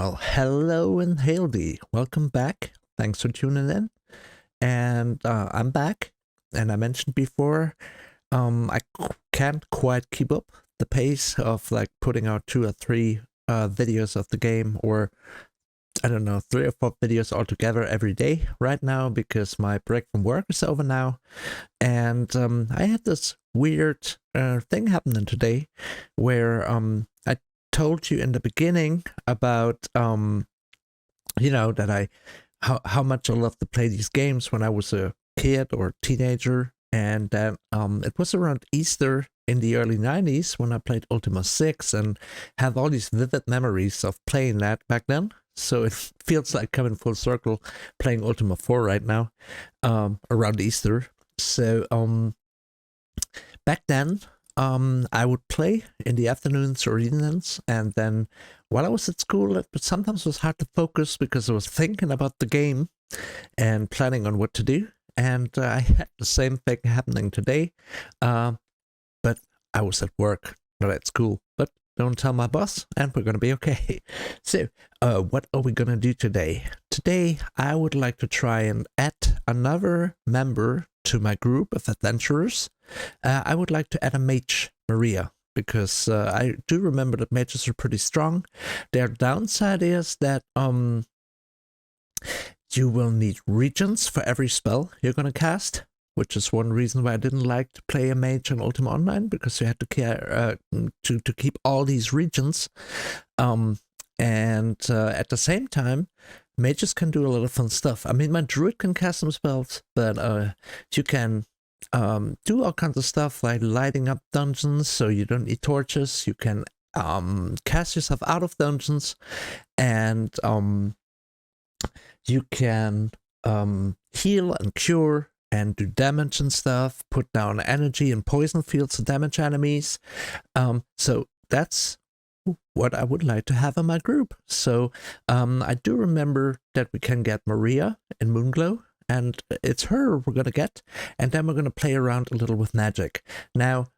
Well, hello and haildy. Welcome back. Thanks for tuning in. And I'm back. And I mentioned before, can't quite keep up the pace of like putting out 2 or 3 videos of the game, or I don't know, 3 or 4 videos altogether every day right now because my break from work is over now. And I had this weird thing happening today where I told you in the beginning about that how much I loved to play these games when I was a kid or teenager, and that it was around Easter in the early 90s when I played Ultima 6 and have all these vivid memories of playing that back then. So it feels like coming full circle playing Ultima 4 right now, around Easter. So back then, I would play in the afternoons or evenings, and then while I was at school, it sometimes was hard to focus because I was thinking about the game and planning on what to do. And I had the same thing happening today, but I was at work, not at school. But don't tell my boss, and we're gonna be okay. So, what are we gonna do today? Today, I would like to try and add another member to my group of adventurers. I would like to add a mage, Maria, because I do remember that mages are pretty strong. Their downside is that you will need regions for every spell you're gonna cast, which is one reason why I didn't like to play a mage in Ultima Online, because you had to care to keep all these regions. And at the same time, mages can do a lot of fun stuff. I mean, my druid can cast some spells, but you can do all kinds of stuff like lighting up dungeons so you don't need torches. You can cast yourself out of dungeons, and you can heal and cure and do damage and stuff, put down energy and poison fields to damage enemies. So that's what I would like to have in my group. So I do remember that we can get Mariah in Moonglow, and it's her we're gonna get, and then we're gonna play around a little with magic. Now,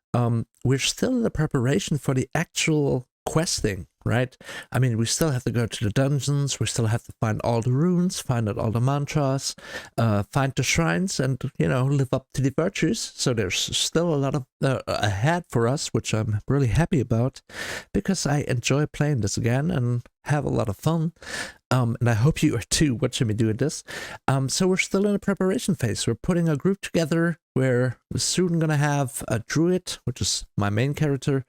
we're still in the preparation for the actual questing, right? I mean, we still have to go to the dungeons, we still have to find all the runes, find out all the mantras, find the shrines, and, live up to the virtues. So there's still a lot of ahead for us, which I'm really happy about, because I enjoy playing this again and have a lot of fun. And I hope you are too, watching me doing this. So we're still in the preparation phase. We're putting a group together. We're soon gonna have a druid, which is my main character,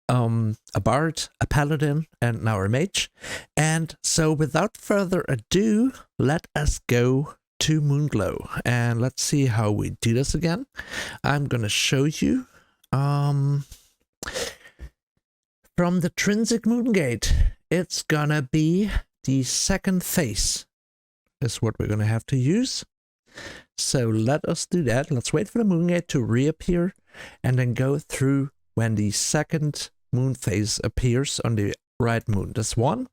a bard, a paladin, and now a mage. And so without further ado, let us go to Moonglow, and let's see how we do this again. I'm gonna show you from the Trinsic Moongate. It's gonna be the second phase is what we're gonna have to use. So let us do that. Let's wait for the Moongate to reappear and then go through when the second moon phase appears on the right moon. That's 1.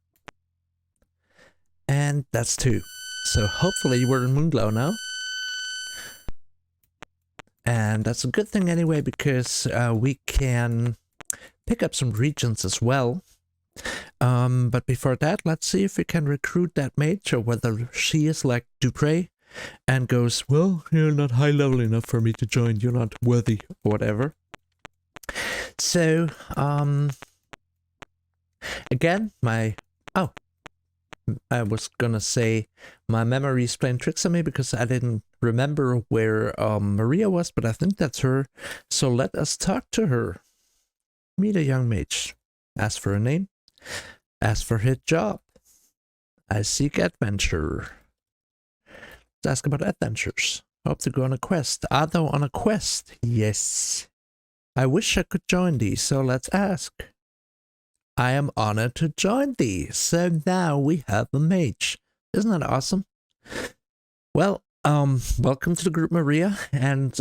And that's 2. So hopefully we're in Moonglow now. And that's a good thing anyway, because we can pick up some regions as well. But before that, let's see if we can recruit that mage, or whether she is like Dupre and goes, well, you're not high level enough for me to join, you're not worthy, or whatever. So, again, I was gonna say my memory is playing tricks on me because I didn't remember where Mariah was, but I think that's her. So let us talk to her. Meet a young mage. Ask for a name. Ask for his job. I seek adventure. Let's ask about adventures. Hope to go on a quest. Are thou on a quest? Yes. I wish I could join thee, so let's ask. I am honored to join thee. So now we have a mage. Isn't that awesome? Well, welcome to the group, Mariah. And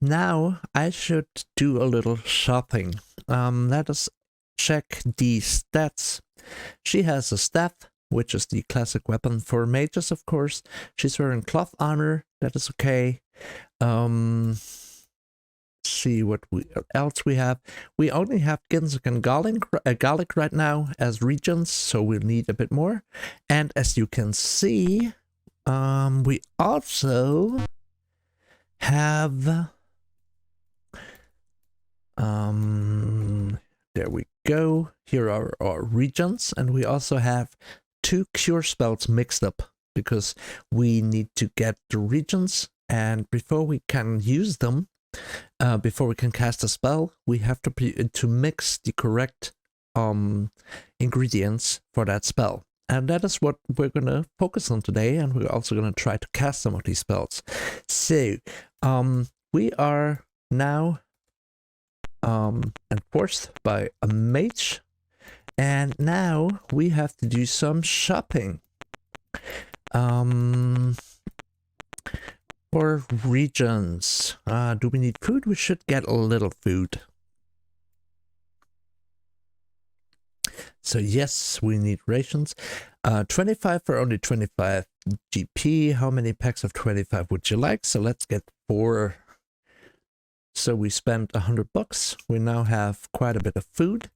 now I should do a little shopping. Let us check the stats. She has a staff, which is the classic weapon for mages, of course. She's wearing cloth armor. That is okay. let's see what else we have. We only have ginseng and garlic right now as regions, so we'll need a bit more. And as you can see, we also have there we go. Here are our regions, and we also have 2 cure spells mixed up because we need to get the regions, and before we can use them, before we can cast a spell, we have to mix the correct ingredients for that spell. And that is what we're going to focus on today, and we're also going to try to cast some of these spells. So, we are now enforced by a mage, and now we have to do some shopping. For regions, do we need food? We should get a little food. So yes, we need rations. 25 for only 25 GP. How many packs of 25 would you like? So let's get 4. So we spent $100. We now have quite a bit of food.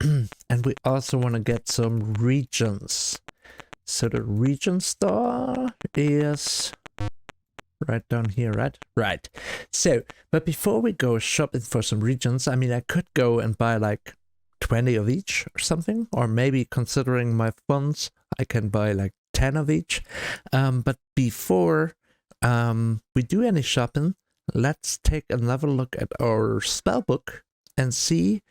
And we also want to get some regions. So the region store is right down here, right? Right. So, but before we go shopping for some regions, I mean, I could go and buy like 20 of each or something, or maybe considering my funds, I can buy like 10 of each. But before we do any shopping, let's take another look at our spell book and see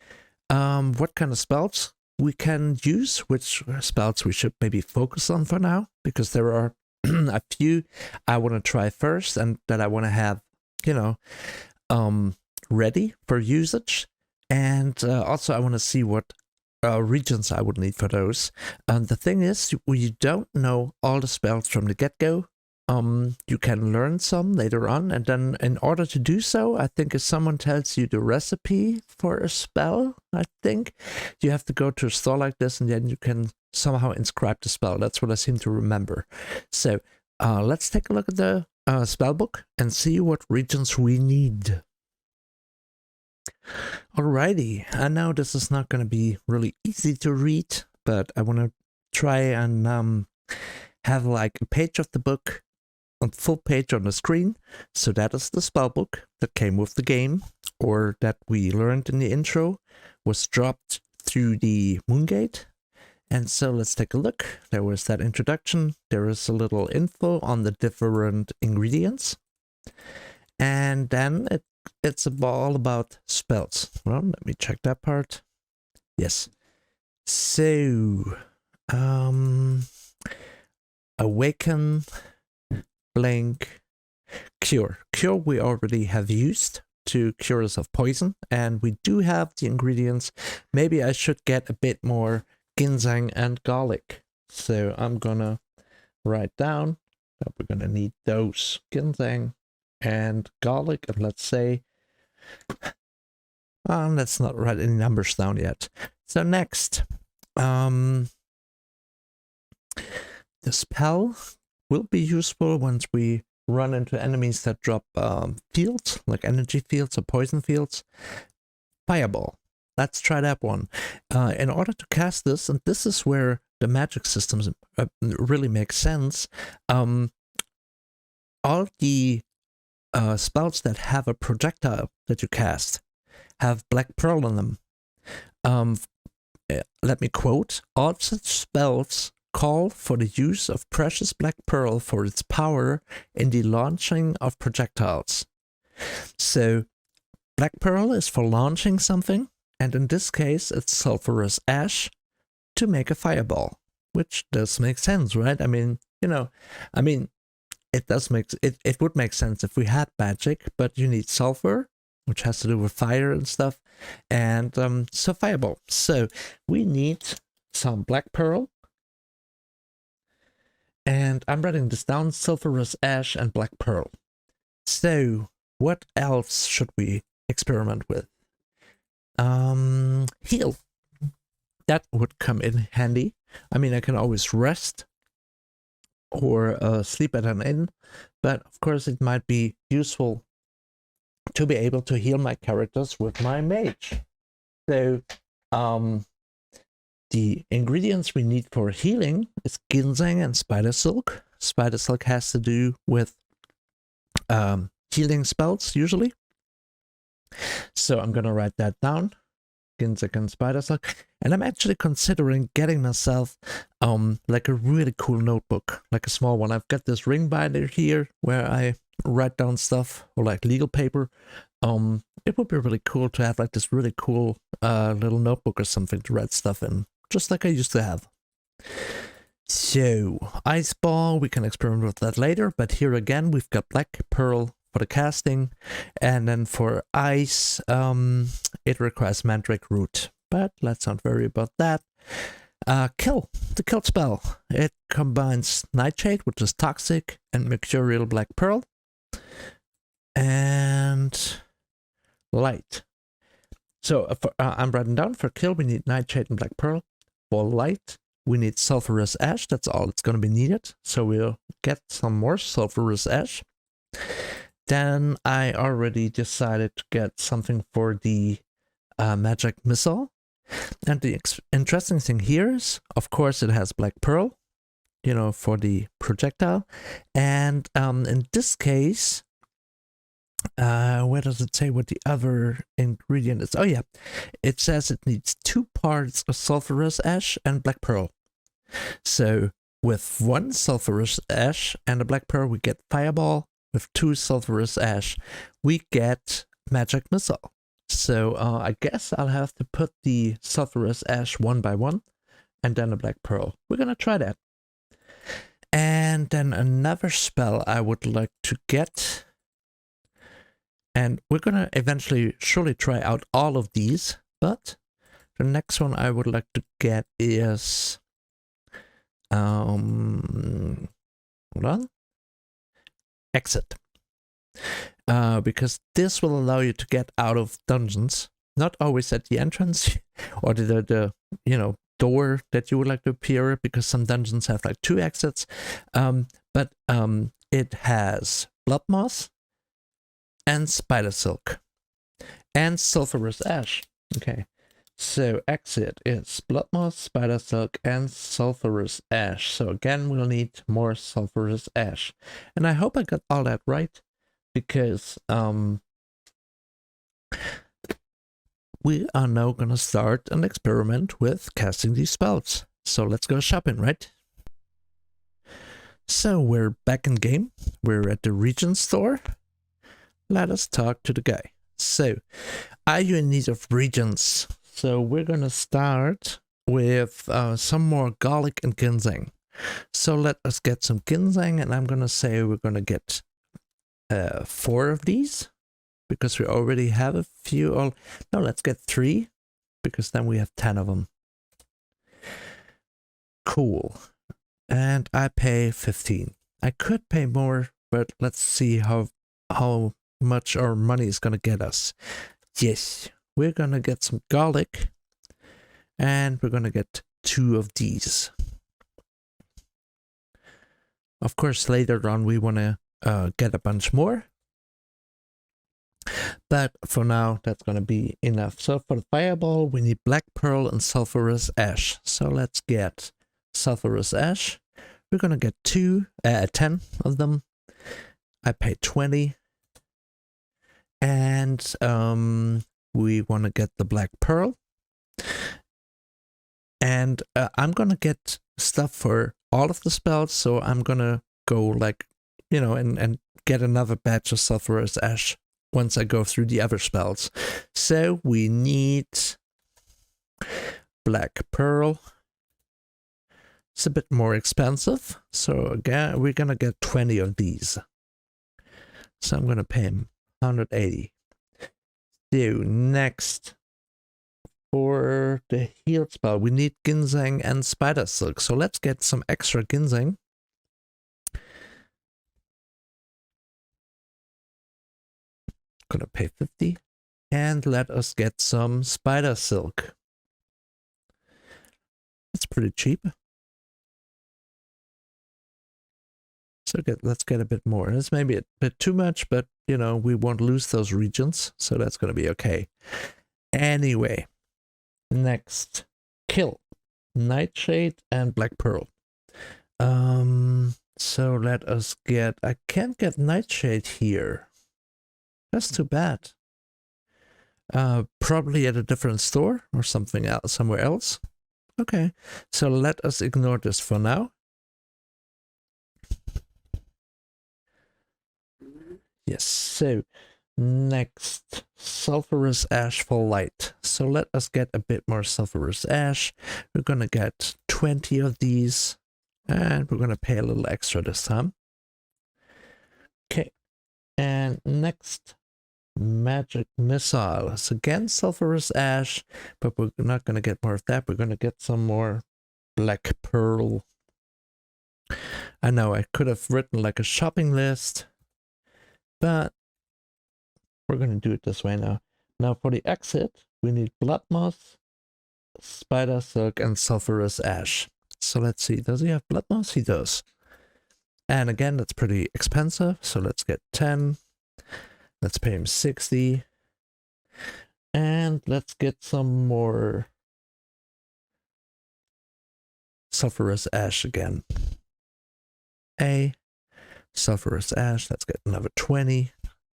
what kind of spells we can use, which spells we should maybe focus on for now, because there are a few I want to try first and that I want to have, you know, ready for usage. And also I want to see what regions I would need for those. The thing is, you don't know all the spells from the get-go. You can learn some later on, and then in order to do so, I think if someone tells you the recipe for a spell, I think you have to go to a store like this, and then you can somehow inscribe the spell. That's what I seem to remember. So let's take a look at the spell book and see what regions we need. Alrighty, I know this is not going to be really easy to read, but I want to try and have like a page of the book, a full page on the screen. So that is the spell book that came with the game, or that we learned in the intro, was dropped through the Moongate. And so let's take a look. There was that introduction. There is a little info on the different ingredients. And then it's all about spells. Well, let me check that part. Yes. So, awaken, blink, cure. Cure we already have used to cure us of poison, and we do have the ingredients. Maybe I should get a bit more ginseng and garlic. So I'm gonna write down that we're gonna need those, ginseng and garlic, and let's say, let's not write any numbers down yet. So next, the spell will be useful once we run into enemies that drop fields, like energy fields or poison fields. Fireball. Let's try that one. In order to cast this, and this is where the magic systems really make sense, all the spells that have a projectile that you cast have black pearl in them. Let me quote, all such spells call for the use of precious black pearl for its power in the launching of projectiles. So black pearl is for launching something, and in this case it's sulfurous ash to make a fireball, which does make sense, right? I mean, you know, it does make it would make sense if we had magic, but you need sulfur, which has to do with fire and stuff, and so fireball. So we need some black pearl, and I'm writing this down: sulfurous ash and black pearl. So what else should we experiment with? Heal. That would come in handy. I mean, I can always rest or sleep at an inn, but of course it might be useful to be able to heal my characters with my mage. So the ingredients we need for healing is ginseng and spider silk. Spider silk has to do with healing spells usually. So I'm gonna write that down. Ginseng and spider silk. And I'm actually considering getting myself like a really cool notebook, like a small one. I've got this ring binder here where I write down stuff, or like legal paper. It would be really cool to have like this really cool little notebook or something to write stuff in, just like I used to have. So ice ball, we can experiment with that later, but here again we've got black pearl for the casting, and then for ice it requires mandrake root, but let's not worry about that. The kill spell, it combines nightshade, which is toxic, and mercurial black pearl, and light. So I'm writing down for kill we need nightshade and black pearl. For light we need sulfurous ash. That's all that's going to be needed, so we'll get some more sulfurous ash. Then I already decided to get something for the magic missile. And the interesting thing here is, of course, it has black pearl, you know, for the projectile. And in this case, where does it say what the other ingredient is? Oh yeah, it says it needs 2 parts of sulfurous ash and black pearl. So with 1 sulfurous ash and a black pearl, we get fireball. With 2 sulfurous ash, we get magic missile. So I guess I'll have to put the sulfurous ash 1 by 1 and then a black pearl. We're gonna try that. And then another spell I would like to get, and we're gonna eventually surely try out all of these, but the next one I would like to get is hold on, exit. Because this will allow you to get out of dungeons, not always at the entrance or the you know, door that you would like to appear, because some dungeons have like 2 exits, but it has blood moss and spider silk and sulfurous ash. Okay, so exit is blood moss, spider silk, and sulfurous ash. So again, we'll need more sulfurous ash, and I hope I got all that right, because we are now gonna start an experiment with casting these spells. So let's go shopping, right? So we're back in game. We're at the region store. Let us talk to the guy. So, are you in need of regions? So we're gonna start with some more garlic and ginseng. So let us get some ginseng, and I'm gonna say we're gonna get 4 of these, because we already have a few. Oh, no, let's get 3, because then we have 10 of them. Cool. And I pay 15. I could pay more, but let's see how much our money is gonna get us. Yes, we're gonna get some garlic, and we're gonna get 2 of these. Of course, later on we wanna get a bunch more, but for now that's gonna be enough. So for the fireball we need black pearl and sulfurous ash. So let's get sulfurous ash. We're gonna get 10 of them. I paid 20, and we want to get the black pearl, and I'm gonna get stuff for all of the spells, so I'm gonna go, like, you know, and get another batch of sulfurous ash once I go through the other spells. So we need black pearl. It's a bit more expensive, so again we're gonna get 20 of these. So I'm gonna pay him 180. So next, for the heal spell, we need ginseng and spider silk. So let's get some extra ginseng. Gonna pay 50, and let us get some spider silk. It's pretty cheap. So let's get a bit more. It's maybe a bit too much, but you know, we won't lose those regions, so that's gonna be okay. Anyway, next, kill Nightshade and Black Pearl. So let us get. I can't get Nightshade here. That's too bad. Probably at a different store or something else, somewhere else. Okay, so let us ignore this for now. Yes, so next, sulfurous ash for light. So let us get a bit more sulfurous ash. We're gonna get 20 of these, and we're gonna pay a little extra this time. Okay, and next, magic missile. So again, sulfurous ash, but we're not gonna get more of that. We're gonna get some more black pearl. I know I could have written like a shopping list, but we're going to do it this way now. Now for the exit, we need blood moss, spider silk, and sulfurous ash. So let's see, does he have blood moss? He does. And again, that's pretty expensive, so let's get 10. Let's pay him 60. And let's get some more sulfurous ash again. Sulfurous ash, let's get another 20.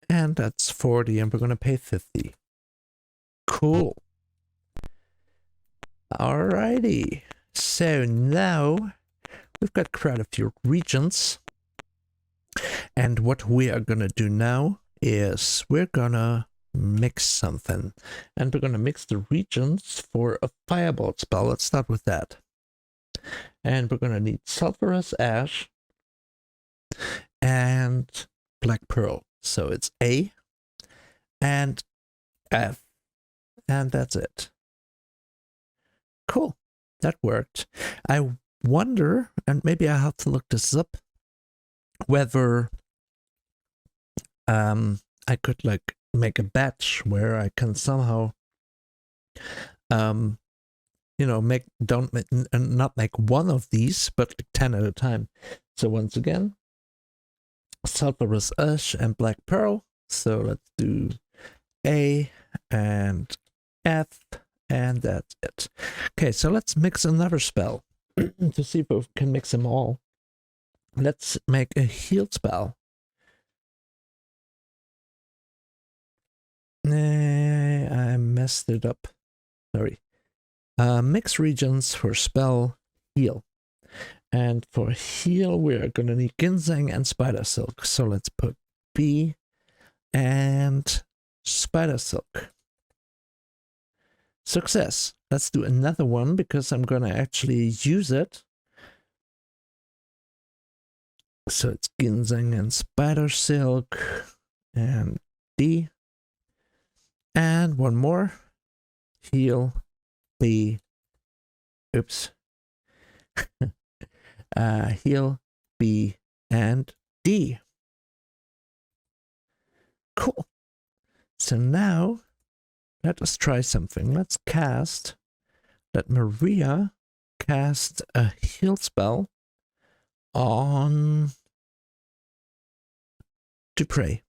And that's 40, and we're going to pay 50. Cool. Alrighty. So now we've got quite a few regions. And what we are going to do now is we're going to mix something. And we're going to mix the regions for a firebolt spell. Let's start with that. And we're going to need sulfurous ash and black pearl. So it's A and F, and that's it. Cool, that worked. I wonder, and maybe I have to look this up, whether I could like make a batch where I can somehow you know, not make one of these, but like 10 at a time. So once again, sulfurous ash and black pearl. So let's do A and F, and that's it. Okay, so let's mix another spell to see if we can mix them all. Let's make a heal spell. I messed it up. Sorry. Mix regions for spell heal. And for heal, we're going to need ginseng and spider silk. So let's put B and spider silk. Success. Let's do another one because I'm going to actually use it. So it's ginseng and spider silk and D. And one more. Heal B. Oops. Heal B and D. Cool. So now let us try something. Let's let Mariah cast a heal spell on Dupre.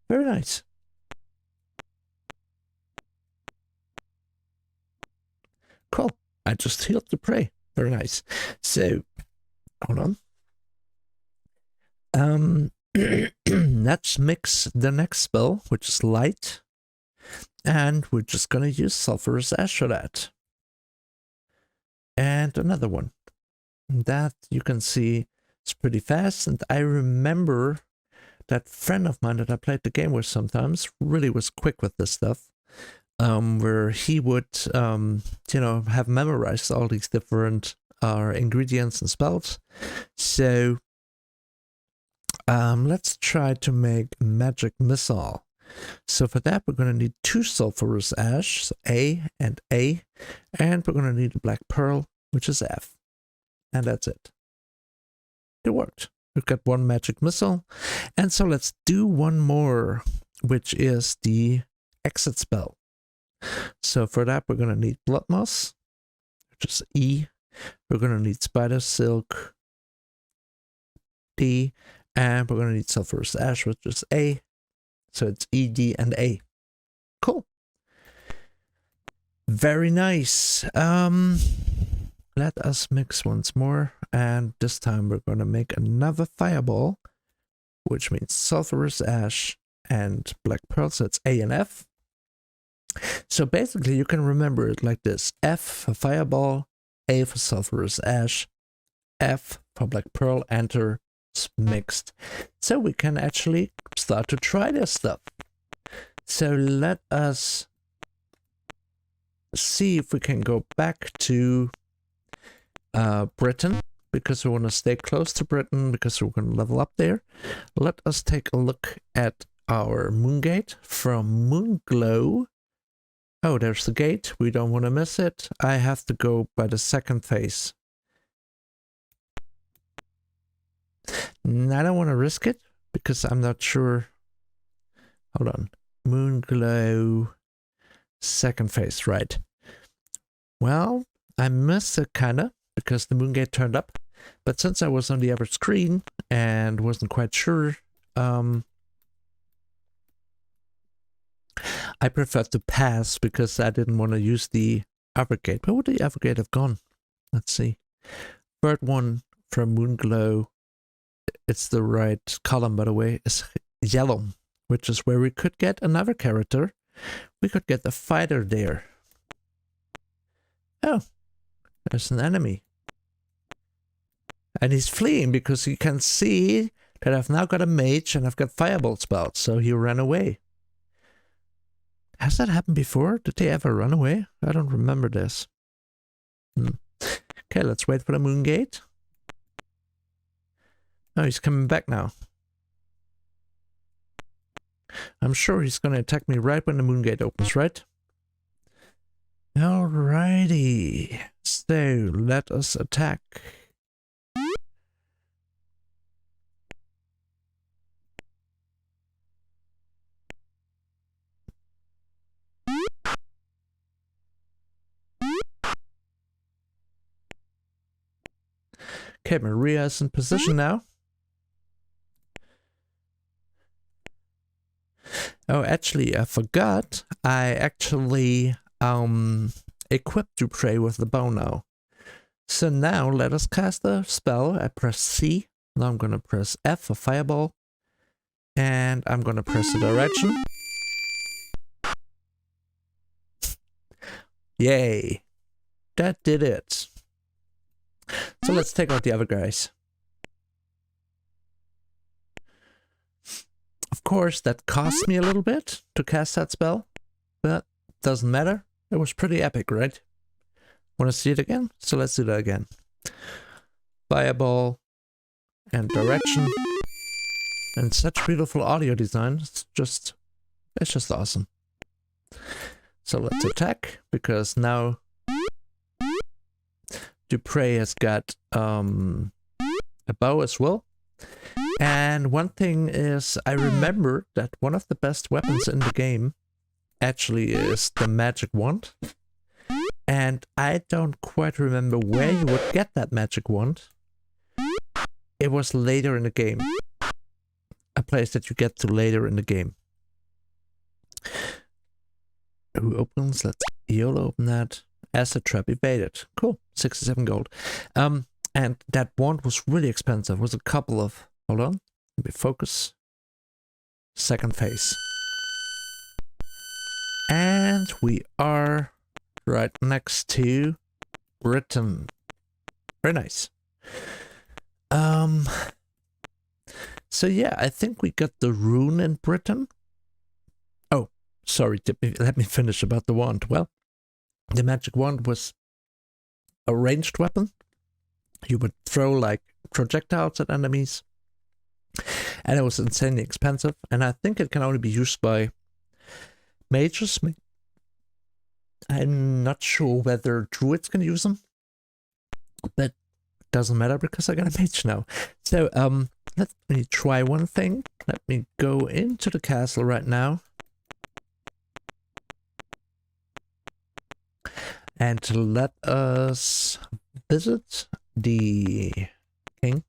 Very nice. Cool. I just healed Dupre. Very nice. So, hold on. Let's mix the next spell, which is light. And we're just going to use sulfurous ash for that. And another one. That you can see is pretty fast. And I remember that friend of mine that I played the game with sometimes really was quick with this stuff. Where he would, you know, have memorized all these different ingredients and spells. So let's try to make magic missile. So for that, we're going to need 2 sulfurous ash, so A, and we're going to need a black pearl, which is F. And that's it. It worked. We've got 1 magic missile. And so let's do one more, which is the exit spell. So for that, we're going to need blood moss, which is E, We're gonna need spider silk, D, and we're gonna need sulfurous ash, which is A. So it's E, D, and A. Cool. Very nice. Let us mix once more, and this time we're gonna make another fireball, which means sulfurous ash and black pearl. So it's A and F. So basically, you can remember it like this: F for fireball, A for sulfurous ash, F for black pearl. Enter. Mixed. So we can actually start to try this stuff. So let us see if we can go back to Britain, because we want to stay close to Britain, because we're going to level up there. Let us take a look at our moon gate from Moonglow. Oh, there's the gate. We don't want to miss it. I have to go by the second phase. I don't want to risk it because I'm not sure. Hold on. Moonglow second phase, right? Well, I missed it kinda because the moon gate turned up. But since I was on the other screen and wasn't quite sure, I preferred to pass because I didn't want to use the other gate. Where would the other gate have gone? Let's see. Third one from Moonglow. It's the right column, by the way, is yellow, which is where we could get another character. We could get a fighter there. Oh, there's an enemy. And he's fleeing because he can see that I've now got a mage and I've got fireball spells, so he ran away. Has that happened before? Did they ever run away? I don't remember this. Okay, let's wait for the moon gate. Oh, he's coming back now. I'm sure he's going to attack me right when the moon gate opens, right? Alrighty. So, let us attack. Okay, Mariah is in position now. Oh, actually, I forgot. I actually equipped Duprey with the bow now. So now let us cast the spell. I press C. Now I'm going to press F for fireball. And I'm going to press the direction. Yay. That did it. So let's take out the other guys. Of course, that cost me a little bit to cast that spell, but doesn't matter. It was pretty epic, right? Want to see it again? So let's do that again. Fireball and direction. And such beautiful audio design. It's just awesome. So let's attack, because now Duprey has got a bow as well. And one thing is, I remember that one of the best weapons in the game actually is the magic wand. And I don't quite remember where you would get that magic wand. It was later in the game. A place that you get to later in the game. Who opens? Let's YOLO open that. Acid trap evaded. Cool. 67 gold. And that wand was really expensive. It was a couple of... Hold on. Let me focus. Second phase. And we are right next to Britain. Very nice. So yeah, I think we got the rune in Britain. Oh, sorry. Let me finish about the wand. Well, the magic wand was a ranged weapon. You would throw like projectiles at enemies. And it was insanely expensive. And I think it can only be used by mages. I'm not sure whether druids can use them. But it doesn't matter because I got a mage now. So let me try one thing. Let me go into the castle right now. And let us visit the king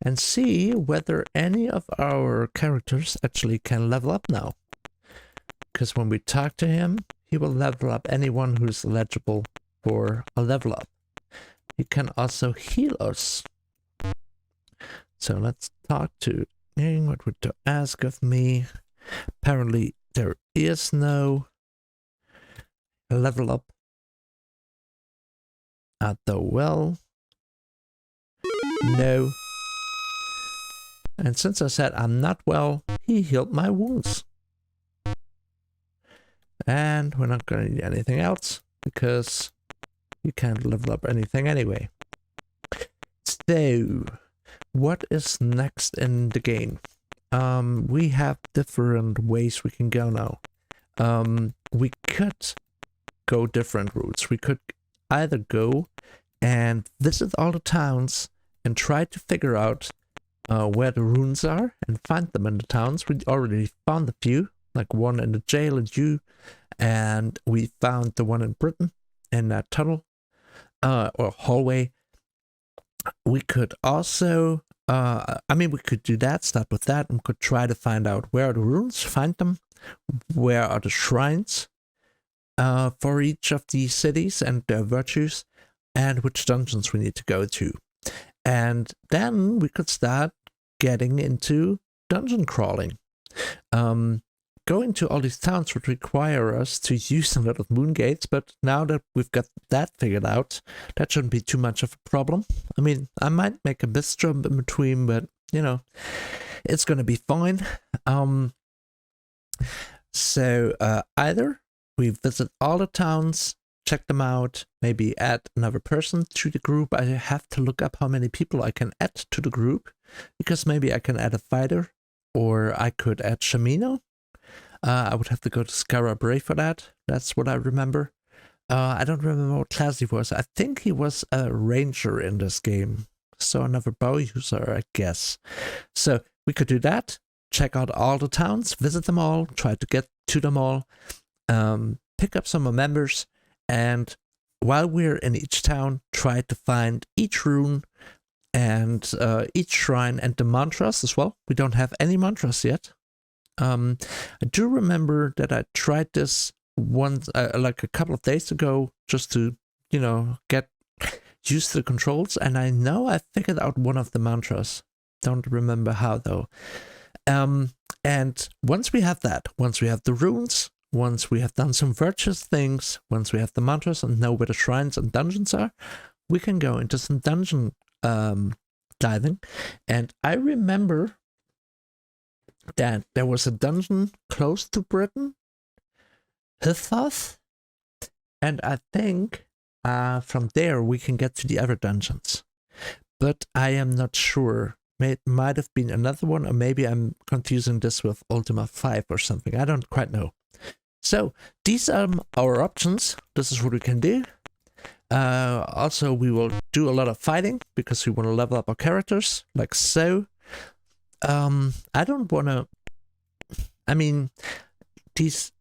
and see whether any of our characters actually can level up now. Because when we talk to him, he will level up anyone who's eligible for a level up. He can also heal us. So let's talk to him. What would you ask of me? Apparently there is no level up at the well. No. And since I said I'm not well, he healed my wounds. And we're not going to need anything else because you can't level up anything anyway. So, what is next in the game? We have different ways we can go now. We could go different routes. We could either go and visit all the towns and try to figure out where the runes are and find them in the towns. We already found a few, like one in the jail in U, and we found the one in Britain in that tunnel or hallway. We could also, we could do that, start with that, and could try to find out where are the runes, find them, where are the shrines for each of these cities and their virtues, and which dungeons we need to go to. And then we could start getting into dungeon crawling. Going to all these towns would require us to use a lot of moon gates, but now that we've got that figured out, that shouldn't be too much of a problem. I mean, I might make a mist jump in between, but, you know, it's going to be fine. So either we visit all the towns, check them out, maybe add another person to the group. I have to look up how many people I can add to the group, because maybe I can add a fighter, or I could add Shamino. I would have to go to Skara Brave for that. That's what I remember. I don't remember what class he was. I think he was a ranger in this game. So another bow user, I guess. So we could do that. Check out all the towns, visit them all, try to get to them all, pick up some more members, and while we're in each town, try to find each rune and each shrine and the mantras as well. We don't have any mantras yet. I do remember that I tried this once, like a couple of days ago, just to, you know, get used to the controls, and I know I figured out one of the mantras. Don't remember how though. And once we have that, once we have the runes, once we have done some virtuous things, once we have the mantras and know where the shrines and dungeons are, we can go into some dungeon diving. And I remember that there was a dungeon close to Britain, Hithoth, and I think from there we can get to the other dungeons. But I am not sure. It might have been another one, or maybe I'm confusing this with Ultima IV or something. I don't quite know. So these are our options. This is what we can do. Also, we will do a lot of fighting because we want to level up our characters, like so. I don't want to... I mean, these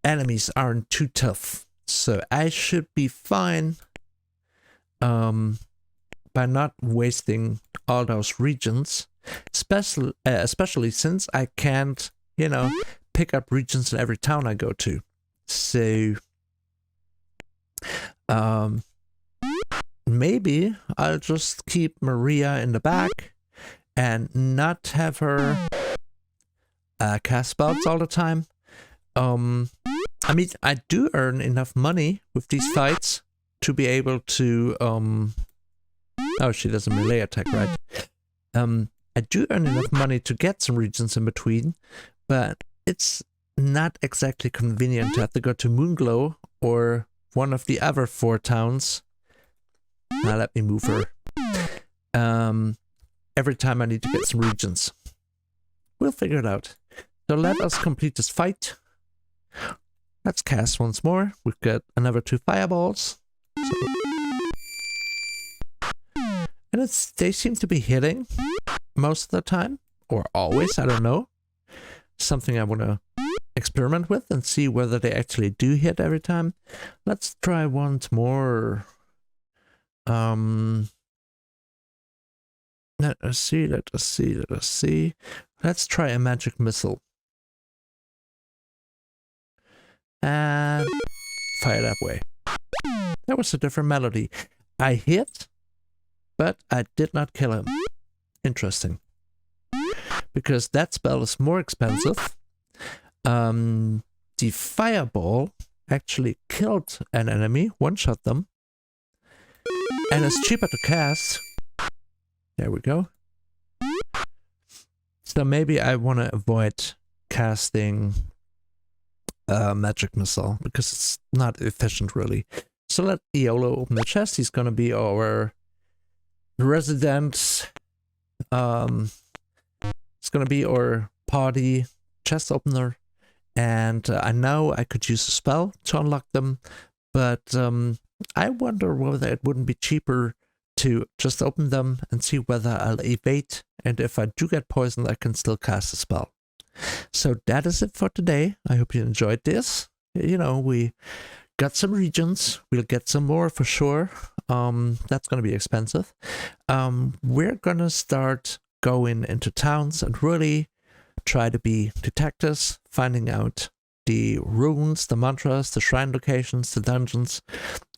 enemies aren't too tough, so I should be fine by not wasting all those regions, especially since I can't, you know, pick up regions in every town I go to. So maybe I'll just keep Mariah in the back and not have her cast spells all the time. I mean, I do earn enough money with these fights to be able to oh, she does a melee attack, right? I do earn enough money to get some regions in between, but it's not exactly convenient to have to go to Moonglow or one of the other 4 towns. Now let me move her. Every time I need to get some regions. We'll figure it out. So let us complete this fight. Let's cast once more. We've got another 2 fireballs. So. And they seem to be hitting most of the time. Or always, I don't know. Something I want to experiment with and see whether they actually do hit every time. Let's try once more. Let us see. Let's try a magic missile. And fire that way. That was a different melody. I hit, but I did not kill him. Interesting. Because that spell is more expensive. The fireball actually killed an enemy, one-shot them. And it's cheaper to cast. There we go. So maybe I want to avoid casting magic missile because it's not efficient really. So let Iolo open the chest. He's gonna be our resident. It's gonna be our party chest opener, and I know I could use a spell to unlock them, but I wonder whether it wouldn't be cheaper to just open them and see whether I'll evade, and if I do get poisoned, I can still cast a spell. So that is it for today. I hope you enjoyed this. You know, we got some regions. We'll get some more for sure. That's going to be expensive. We're going to start going into towns and really try to be detectives, finding out the runes, the mantras, the shrine locations, the dungeons,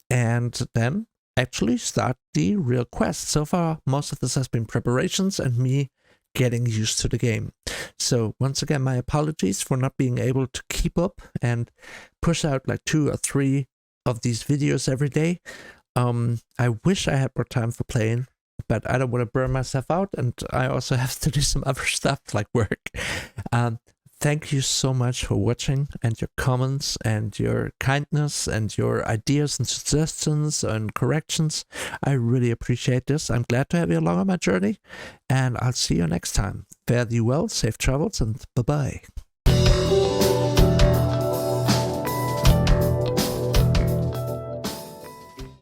and then actually start the real quest. So far, most of this has been preparations and me getting used to the game. So once again, my apologies for not being able to keep up and push out like 2 or 3 of these videos every day. I wish I had more time for playing, but I don't want to burn myself out, and I also have to do some other stuff like work. Thank you so much for watching, and your comments and your kindness and your ideas and suggestions and corrections. I really appreciate this. I'm glad to have you along on my journey, and I'll see you next time. Fare thee well, safe travels, and bye-bye.